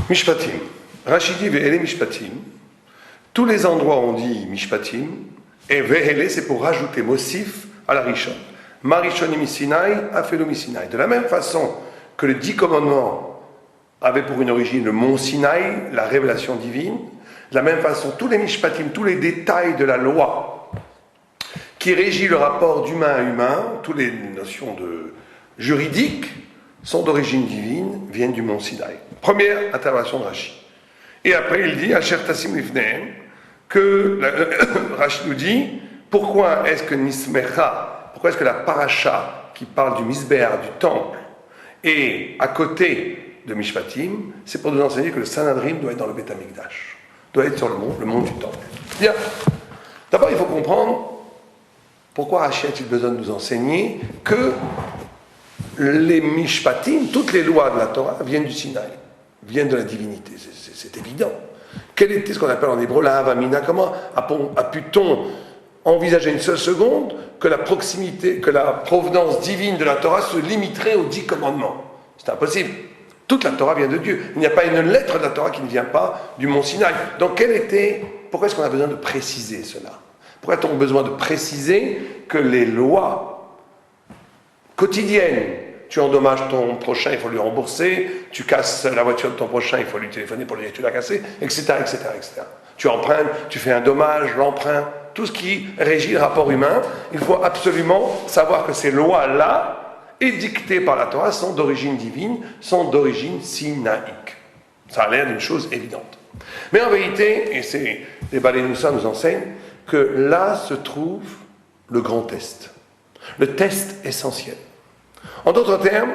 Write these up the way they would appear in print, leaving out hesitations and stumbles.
Mishpatim. Rachid dit Ve'ele Mishpatim. Tous les endroits où on dit Mishpatim, et Ve'ele, c'est pour rajouter Mosif à la Rishon. Marishoni Misinaï, Afelo Misinaï. De la même façon que les 10 commandements avaient pour une origine le mont Sinaï, la révélation divine, de la même façon, tous les Mishpatim, tous les détails de la loi qui régit le rapport d'humain à humain, toutes les notions juridiques, sont d'origine divine, viennent du mont Sinaï. Première intervention de Rachid. Et après, il dit, Asher Tassim Lifnehem, que Rachid nous dit, pourquoi est-ce que Nismecha, pourquoi est-ce que la paracha qui parle du Misbéar, du temple, est à côté de Mishpatim, c'est pour nous enseigner que le Sanhadrin doit être dans le Beth Amikdash, doit être sur le mont du temple. Bien. D'abord, il faut comprendre pourquoi Rachid a-t-il besoin de nous enseigner que les Mishpatim, toutes les lois de la Torah, viennent du Sinaï, viennent de la divinité, c'est évident. Quel était ce qu'on appelle en hébreu la Havamina? Comment a pu-t-on envisager une seule seconde que la proximité, que la provenance divine de la Torah se limiterait aux 10 commandements? C'est impossible. Toute la Torah vient de Dieu. Il n'y a pas une lettre de la Torah qui ne vient pas du mont Sinaï. Donc pourquoi est-ce qu'on a besoin de préciser cela? Pourquoi a-t-on besoin de préciser que les lois quotidiennes, tu endommages ton prochain, il faut lui rembourser, tu casses la voiture de ton prochain, il faut lui téléphoner pour lui dire que tu l'as cassé, etc., etc., etc. Tu empruntes, tu fais un dommage, l'emprunt, tout ce qui régit le rapport humain, il faut absolument savoir que ces lois-là, édictées par la Torah, sont d'origine divine, sont d'origine sinaïque. Ça a l'air d'une chose évidente. Mais en vérité, et les Balénoussa nous enseignent, que là se trouve le grand test. Le test essentiel. En d'autres termes,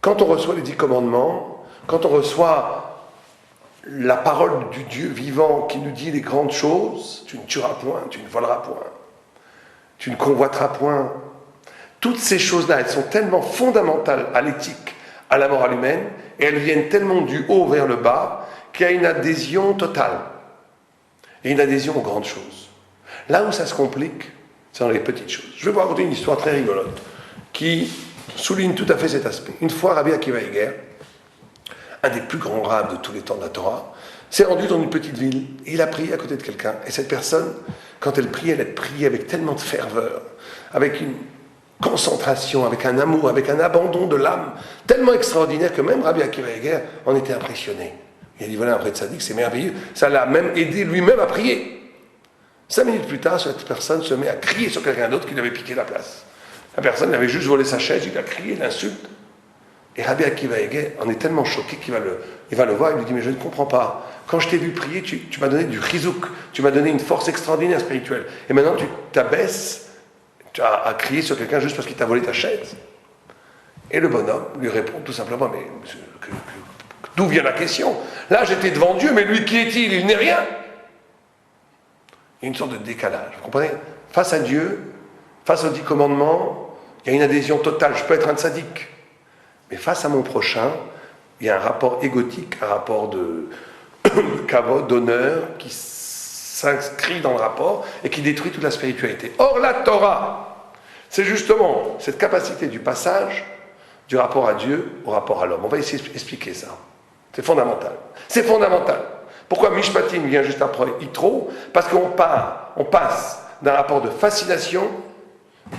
quand on reçoit les 10 commandements, quand on reçoit la parole du Dieu vivant qui nous dit les grandes choses, tu ne tueras point, tu ne voleras point, tu ne convoiteras point, toutes ces choses-là, elles sont tellement fondamentales à l'éthique, à la morale humaine, et elles viennent tellement du haut vers le bas, qu'il y a une adhésion totale, et une adhésion aux grandes choses. Là où ça se complique, c'est dans les petites choses. Je vais vous raconter une histoire très rigolote, qui souligne tout à fait cet aspect. Une fois, Rabbi Akiva Eger, un des plus grands rabbins de tous les temps de la Torah, s'est rendu dans une petite ville, et il a prié à côté de quelqu'un. Et cette personne, quand elle priait avec tellement de ferveur, avec une concentration, avec un amour, avec un abandon de l'âme, tellement extraordinaire que même Rabbi Akiva Eger en était impressionné. Il a dit, voilà, un vrai tzaddik, c'est merveilleux. Ça l'a même aidé lui-même à prier. 5 minutes plus tard, cette personne se met à crier sur quelqu'un d'autre qui lui avait piqué la place. La personne avait juste volé sa chaise, il a crié, il l'insulte. Et Rabbi Akiva Eger en est tellement choqué qu'il va le voir, il lui dit, mais je ne comprends pas. Quand je t'ai vu prier, tu m'as donné du chizouk, tu m'as donné une force extraordinaire spirituelle. Et maintenant tu t'abaisses à crier sur quelqu'un juste parce qu'il t'a volé ta chaise. Et le bonhomme lui répond tout simplement, mais d'où vient la question? Là j'étais devant Dieu, mais lui qui est-il? Il n'est rien. Il y a une sorte de décalage, vous comprenez? Face à Dieu, face aux 10 commandements, il y a une adhésion totale, je peux être un tzaddik. Mais face à mon prochain, il y a un rapport égotique, un rapport de kavod, d'honneur, qui s'inscrit dans le rapport et qui détruit toute la spiritualité. Or, la Torah, c'est justement cette capacité du passage du rapport à Dieu au rapport à l'homme. On va essayer d'expliquer ça. C'est fondamental. C'est fondamental. Pourquoi Mishpatim vient juste après Yitro? Parce qu'on passe d'un rapport de fascination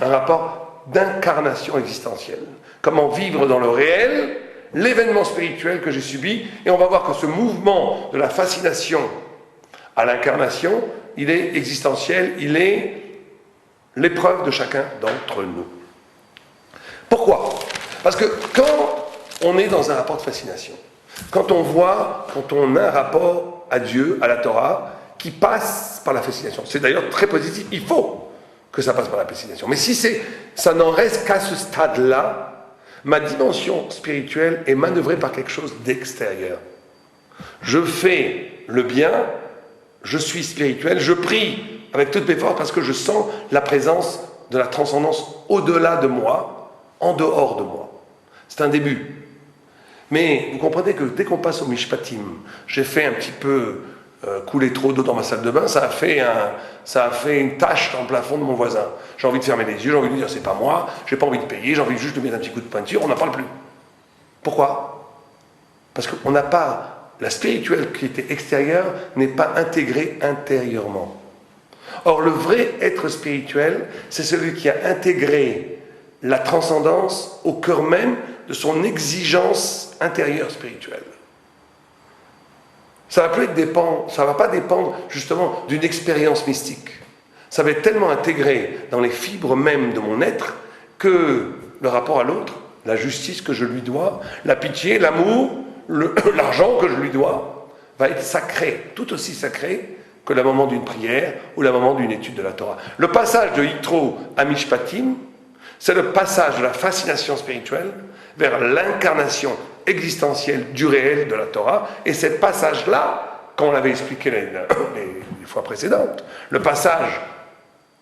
à un rapport d'incarnation existentielle. Comment vivre dans le réel l'événement spirituel que j'ai subi, et on va voir que ce mouvement de la fascination à l'incarnation, il est existentiel, il est l'épreuve de chacun d'entre nous. Pourquoi? Parce que quand on est dans un rapport de fascination, quand on a un rapport à Dieu, à la Torah, qui passe par la fascination, c'est d'ailleurs très positif, il faut que ça passe par la fascination. Mais si ça n'en reste qu'à ce stade-là, ma dimension spirituelle est manœuvrée par quelque chose d'extérieur. Je fais le bien, je suis spirituel, je prie avec toutes mes forces parce que je sens la présence de la transcendance au-delà de moi, en dehors de moi. C'est un début. Mais vous comprenez que dès qu'on passe au Mishpatim, j'ai fait un petit peu couler trop d'eau dans ma salle de bain, ça a fait une tache dans le plafond de mon voisin. J'ai envie de fermer les yeux, j'ai envie de lui dire c'est pas moi, j'ai pas envie de payer, j'ai envie juste de mettre un petit coup de peinture, on n'en parle plus. Pourquoi? Parce qu'on n'a pas la spirituelle qui était extérieure n'est pas intégrée intérieurement. Or, le vrai être spirituel, c'est celui qui a intégré la transcendance au cœur même de son exigence intérieure spirituelle. Ça va pas dépendre justement d'une expérience mystique. Ça va être tellement intégré dans les fibres mêmes de mon être que le rapport à l'autre, la justice que je lui dois, la pitié, l'amour, l'argent que je lui dois, va être sacré, tout aussi sacré que le moment d'une prière ou le moment d'une étude de la Torah. Le passage de Yitro à Mishpatim, c'est le passage de la fascination spirituelle vers l'incarnation existentielle du réel de la Torah. Et ce passage-là, comme on l'avait expliqué les fois précédentes,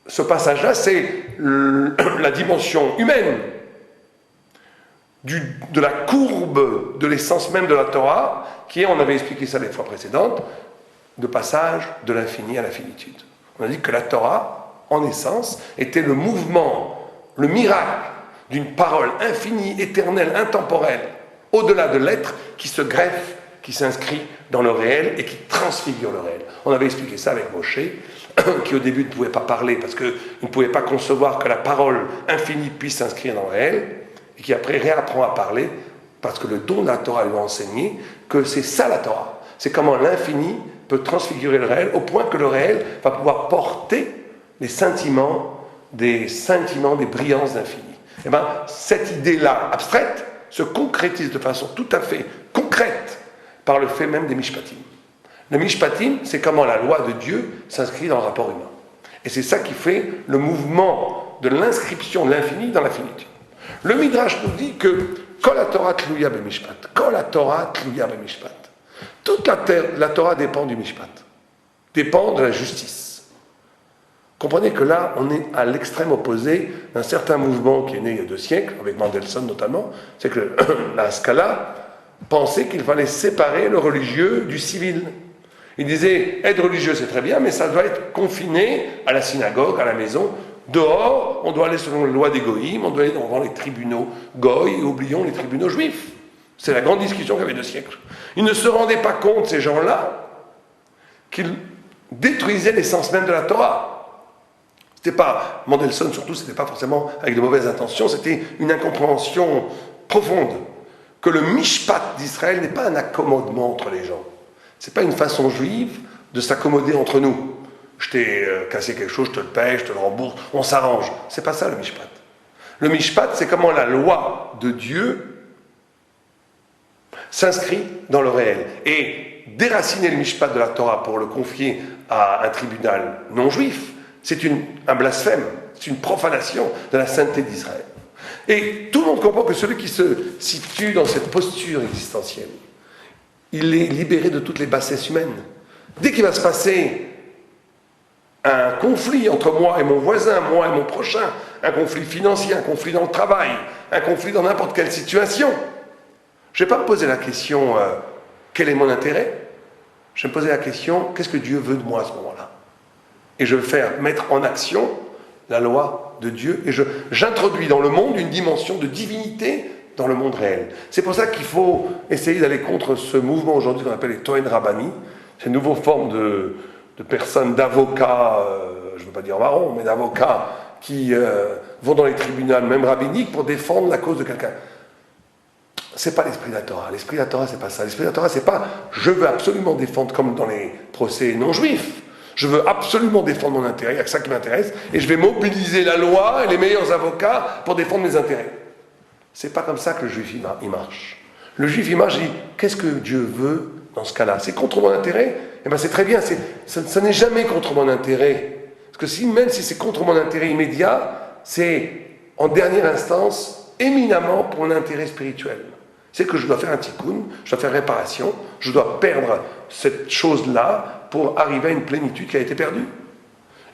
ce passage-là, c'est la dimension humaine de la courbe de l'essence même de la Torah, qui est, on avait expliqué ça les fois précédentes, de passage de l'infini à la finitude. On a dit que la Torah, en essence, était le mouvement, le miracle d'une parole infinie, éternelle, intemporelle, au-delà de l'être, qui se greffe, qui s'inscrit dans le réel et qui transfigure le réel. On avait expliqué ça avec Moshe, qui au début ne pouvait pas parler parce qu'il ne pouvait pas concevoir que la parole infinie puisse s'inscrire dans le réel, et qui après réapprend à parler parce que le don de la Torah lui a enseigné que c'est ça la Torah. C'est comment l'infini peut transfigurer le réel au point que le réel va pouvoir porter les scintillements, des brillances d'infini. Et bien, cette idée-là, abstraite, se concrétise de façon tout à fait concrète par le fait même des Mishpatim. Le Mishpatim, c'est comment la loi de Dieu s'inscrit dans le rapport humain. Et c'est ça qui fait le mouvement de l'inscription de l'infini dans la finitude. Le Midrash nous dit que Kol HaTorah tluya b'mishpat. Kol HaTorah tluya b'mishpat. Toute la Torah dépend du Mishpat, dépend de la justice. Comprenez que là, on est à l'extrême opposé d'un certain mouvement qui est né il y a 2 siècles, avec Mendelssohn notamment, c'est que la Scala pensait qu'il fallait séparer le religieux du civil. Il disait, être religieux c'est très bien, mais ça doit être confiné à la synagogue, à la maison. Dehors, on doit aller selon les lois des goïms, on doit aller devant les tribunaux goïs, et oublions les tribunaux juifs. C'est la grande discussion qu'il y avait 2 siècles. Ils ne se rendaient pas compte, ces gens-là, qu'ils détruisaient l'essence même de la Torah. C'était pas, Mendelssohn surtout, c'était pas forcément avec de mauvaises intentions, c'était une incompréhension profonde. Que le mishpat d'Israël n'est pas un accommodement entre les gens. C'est pas une façon juive de s'accommoder entre nous. Je t'ai cassé quelque chose, je te le paye, je te le rembourse, on s'arrange. C'est pas ça le mishpat. Le mishpat, c'est comment la loi de Dieu s'inscrit dans le réel. Et déraciner le mishpat de la Torah pour le confier à un tribunal non juif, c'est un blasphème, c'est une profanation de la sainteté d'Israël. Et tout le monde comprend que celui qui se situe dans cette posture existentielle, il est libéré de toutes les bassesses humaines. Dès qu'il va se passer un conflit entre moi et mon voisin, moi et mon prochain, un conflit financier, un conflit dans le travail, un conflit dans n'importe quelle situation, je ne vais pas me poser la question quel est mon intérêt. Je vais me poser la question qu'est-ce que Dieu veut de moi à ce moment-là. Et je vais faire mettre en action la loi de Dieu et j'introduis dans le monde une dimension de divinité dans le monde réel. C'est pour ça qu'il faut essayer d'aller contre ce mouvement aujourd'hui qu'on appelle les Tohen Rabbani, ces nouvelles formes de personnes, d'avocats, je ne veux pas dire marrons, mais d'avocats qui vont dans les tribunaux, même rabbiniques, pour défendre la cause de quelqu'un. C'est pas l'esprit de la Torah. L'esprit de la Torah, c'est pas ça. L'esprit de la Torah, c'est pas je veux absolument défendre, comme dans les procès non-juifs. Je veux absolument défendre mon intérêt, il n'y a que ça qui m'intéresse, et je vais mobiliser la loi et les meilleurs avocats pour défendre mes intérêts. C'est pas comme ça que le juif il marche. Le juif il marche, il dit qu'est-ce que Dieu veut dans ce cas-là? C'est contre mon intérêt? Eh bien c'est très bien, ça n'est jamais contre mon intérêt. Parce que même si c'est contre mon intérêt immédiat, c'est en dernière instance éminemment pour un intérêt spirituel. C'est que je dois faire un tikkun, je dois faire réparation, je dois perdre cette chose-là pour arriver à une plénitude qui a été perdue.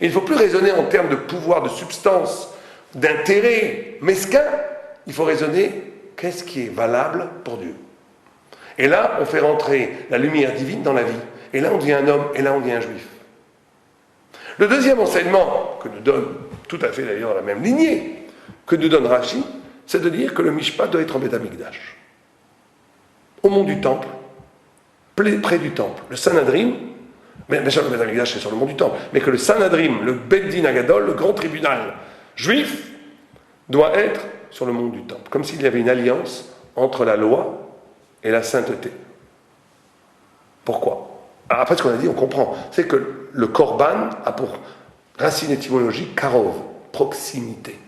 Et il ne faut plus raisonner en termes de pouvoir, de substance, d'intérêt mesquin, il faut raisonner qu'est-ce qui est valable pour Dieu. Et là, on fait rentrer la lumière divine dans la vie. Et là, on devient un homme, et là, on devient un juif. Le deuxième enseignement, que nous donne, tout à fait d'ailleurs la même lignée, que nous donne Rashi, c'est de dire que le mishpat doit être en Beth Amikdash. Au mont du temple, près du temple. Le Sanhedrin, mais bien sûr le Beth Amikdash c'est sur le mont du temple, mais que le Sanhedrin, le Beddin Agadol, le grand tribunal juif, doit être sur le mont du temple. Comme s'il y avait une alliance entre la loi et la sainteté. Pourquoi? Alors après ce qu'on a dit, on comprend. C'est que le korban a pour racine étymologique karov, proximité.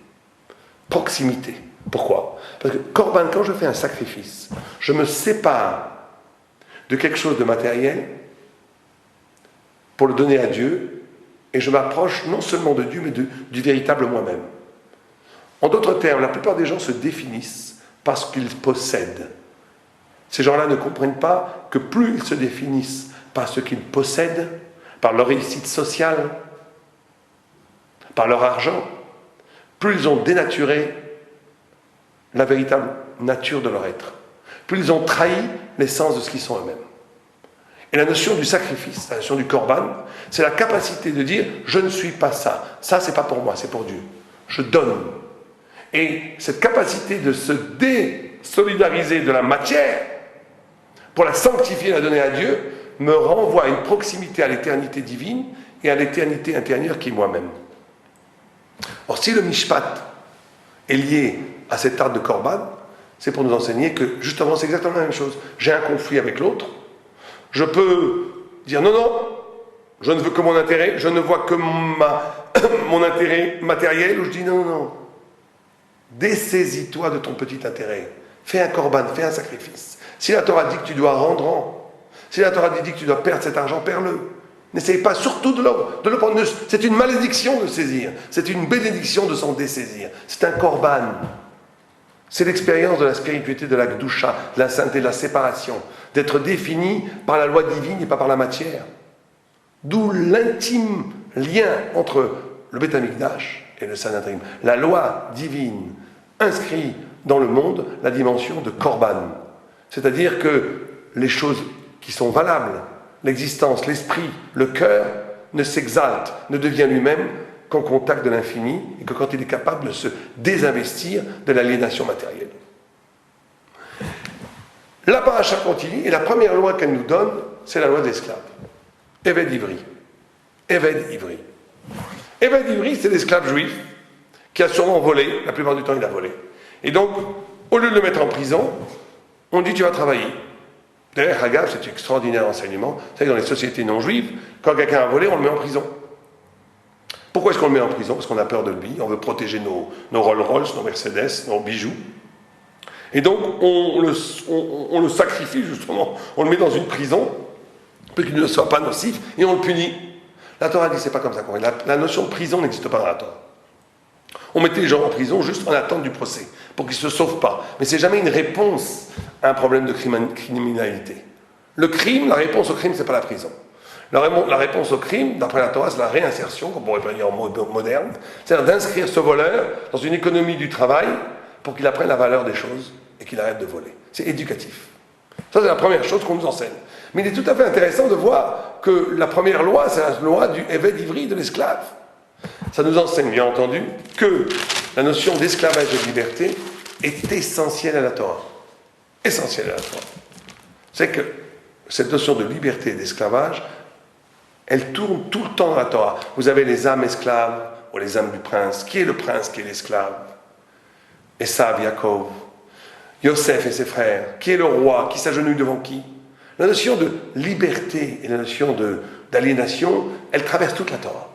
Proximité. Pourquoi? Parce que korban, quand je fais un sacrifice, je me sépare de quelque chose de matériel pour le donner à Dieu et je m'approche non seulement de Dieu mais du véritable moi-même. En d'autres termes, la plupart des gens se définissent par ce qu'ils possèdent. Ces gens-là ne comprennent pas que plus ils se définissent par ce qu'ils possèdent, par leur réussite sociale, par leur argent, plus ils ont dénaturé la véritable nature de leur être. Plus ils ont trahi l'essence de ce qu'ils sont eux-mêmes. Et la notion du sacrifice, la notion du korban, c'est la capacité de dire « je ne suis pas ça, ça c'est pas pour moi, c'est pour Dieu, je donne ». Et cette capacité de se désolidariser de la matière pour la sanctifier et la donner à Dieu me renvoie à une proximité à l'éternité divine et à l'éternité intérieure qui est moi-même. Or, si le mishpat est lié à cet art de korban, c'est pour nous enseigner que justement c'est exactement la même chose. J'ai un conflit avec l'autre, je peux dire non, non, je ne veux que mon intérêt, je ne vois que mon intérêt matériel, ou je dis non, non, non. Dessaisis-toi de ton petit intérêt. Fais un korban, fais un sacrifice. Si la Torah dit que tu dois rendre, rends. Si la Torah dit que tu dois perdre cet argent, perds-le. N'essaye pas surtout de le prendre. C'est une malédiction de saisir. C'est une bénédiction de s'en dessaisir. C'est un korban. C'est l'expérience de la spiritualité, de la gdusha, de la sainteté, de la séparation. D'être défini par la loi divine et pas par la matière. D'où l'intime lien entre le Beth Amikdash et le Sanhedrin. La loi divine inscrit dans le monde la dimension de korban. C'est-à-dire que les choses qui sont valables, l'existence, l'esprit, le cœur, ne s'exalte, ne devient lui-même qu'en contact de l'infini et que quand il est capable de se désinvestir de l'aliénation matérielle. La paracha continue et la première loi qu'elle nous donne, c'est la loi de l'esclave. Eved Ivri. Eved Ivri. Eved Ivri, c'est l'esclave juif qui a sûrement volé, la plupart du temps il a volé. Et donc, au lieu de le mettre en prison, on dit tu vas travailler. D'ailleurs, Hagav, c'est un extraordinaire enseignement. Vous savez, dans les sociétés non juives, quand quelqu'un a volé, on le met en prison. Pourquoi est-ce qu'on le met en prison? Parce qu'on a peur de lui, on veut protéger nos Rolls-Royce, nos Mercedes, nos bijoux. Et donc, on le sacrifie justement, on le met dans une prison, pour qu'il ne soit pas nocif, et on le punit. La Torah dit, c'est pas comme ça qu'on fait. La notion de prison n'existe pas dans la Torah. On mettait les gens en prison juste en attente du procès, pour qu'ils ne se sauvent pas. Mais c'est jamais une réponse à un problème de criminalité. Le crime, la réponse au crime, c'est pas la prison. La réponse au crime, d'après la Torah, c'est la réinsertion, comme on pourrait dire en mode moderne, c'est-à-dire d'inscrire ce voleur dans une économie du travail pour qu'il apprenne la valeur des choses et qu'il arrête de voler. C'est éducatif. Ça, c'est la première chose qu'on nous enseigne. Mais il est tout à fait intéressant de voir que la première loi, c'est la loi du Eved Ivri, de l'esclave. Ça nous enseigne, bien entendu, que la notion d'esclavage et de liberté est essentielle à la Torah. Essentielle à la Torah. C'est que cette notion de liberté et d'esclavage, elle tourne tout le temps dans la Torah. Vous avez les âmes esclaves ou les âmes du prince. Qui est le prince, qui est l'esclave? Esav, Yaakov, Yosef et ses frères. Qui est le roi? Qui s'agenouille devant qui? La notion de liberté et la notion d'aliénation, elle traverse toute la Torah.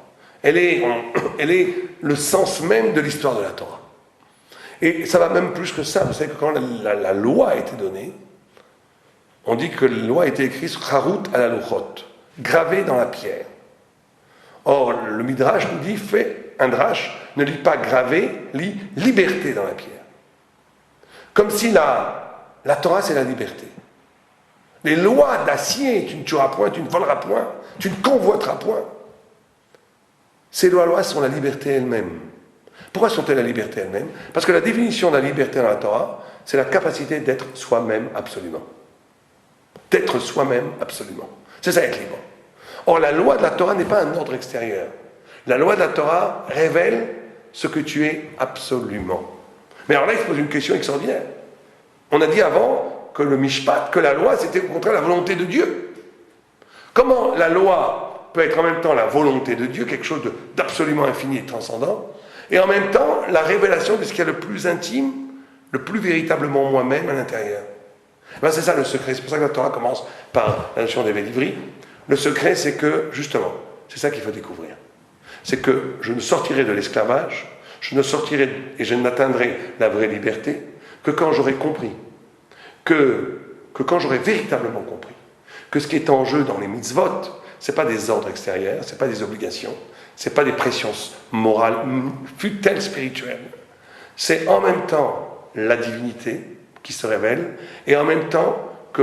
Elle est le sens même de l'histoire de la Torah. Et ça va même plus que ça. Vous savez que quand la loi a été donnée, on dit que la loi a été écrite sur Harut à la Luchot, gravée dans la pierre. Or, le Midrash nous dit, fais un drash, ne lis pas gravé, lis liberté dans la pierre. Comme si la Torah, c'est la liberté. Les lois d'acier, tu ne tueras point, tu ne voleras point, tu ne convoiteras point. Ces lois sont la liberté elle-même. Pourquoi sont-elles la liberté elle-même? Parce que la définition de la liberté dans la Torah, c'est la capacité d'être soi-même absolument. D'être soi-même absolument. C'est ça être libre. Or, la loi de la Torah n'est pas un ordre extérieur. La loi de la Torah révèle ce que tu es absolument. Mais alors là, il se pose une question extraordinaire. On a dit avant que le mishpat, que la loi, c'était au contraire la volonté de Dieu. Comment la loi peut être en même temps la volonté de Dieu, quelque chose d'absolument infini et transcendant, et en même temps la révélation de ce qu'il y a le plus intime, le plus véritablement moi-même à l'intérieur. Ben c'est ça le secret, c'est pour ça que la Torah commence par la notion d'éveil d'Ivry. Le secret, c'est que, justement, c'est ça qu'il faut découvrir. C'est que je ne sortirai de l'esclavage, je ne sortirai et je n'atteindrai la vraie liberté que quand j'aurai compris, que quand j'aurai véritablement compris, que ce qui est en jeu dans les mitzvot, ce n'est pas des ordres extérieurs, ce n'est pas des obligations, ce n'est pas des pressions morales, fut-elles spirituelles. C'est en même temps la divinité qui se révèle, et en même temps que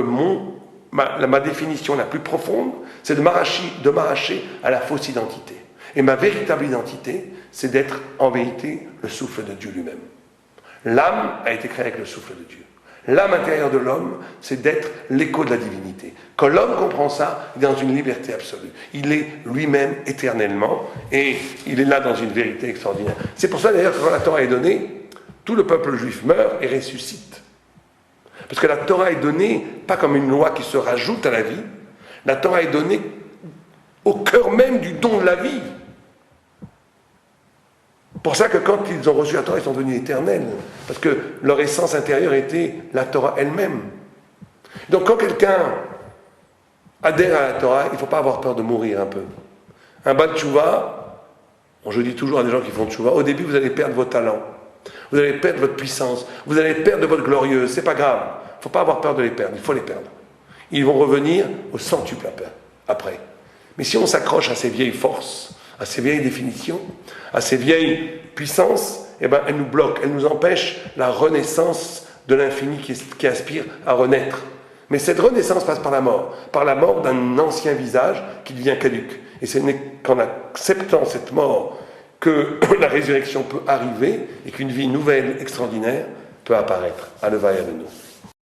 ma définition la plus profonde, c'est de m'arracher à la fausse identité. Et ma véritable identité, c'est d'être en vérité le souffle de Dieu lui-même. L'âme a été créée avec le souffle de Dieu. L'âme intérieure de l'homme, c'est d'être l'écho de la divinité. Quand l'homme comprend ça, il est dans une liberté absolue. Il est lui-même éternellement, et il est là dans une vérité extraordinaire. C'est pour ça d'ailleurs que quand la Torah est donnée, tout le peuple juif meurt et ressuscite. Parce que la Torah est donnée, pas comme une loi qui se rajoute à la vie, la Torah est donnée au cœur même du don de la vie. Pour ça que quand ils ont reçu la Torah, ils sont devenus éternels. Parce que leur essence intérieure était la Torah elle-même. Donc quand quelqu'un adhère à la Torah, il ne faut pas avoir peur de mourir un peu. Un bal tchouva, je dis toujours à des gens qui font tchouva, au début vous allez perdre vos talents. Vous allez perdre votre puissance, vous allez perdre votre glorieuse, c'est pas grave. Il ne faut pas avoir peur de les perdre, il faut les perdre. Ils vont revenir au centuple après. Mais si on s'accroche à ces vieilles forces, à ces vieilles définitions, à ces vieilles puissances, eh ben, elles nous bloquent, elles nous empêchent la renaissance de l'infini qui aspire à renaître. Mais cette renaissance passe par la mort d'un ancien visage qui devient caduc. Et ce n'est qu'en acceptant cette mort que la résurrection peut arriver et qu'une vie nouvelle, extraordinaire, peut apparaître. Aleva et Aleno.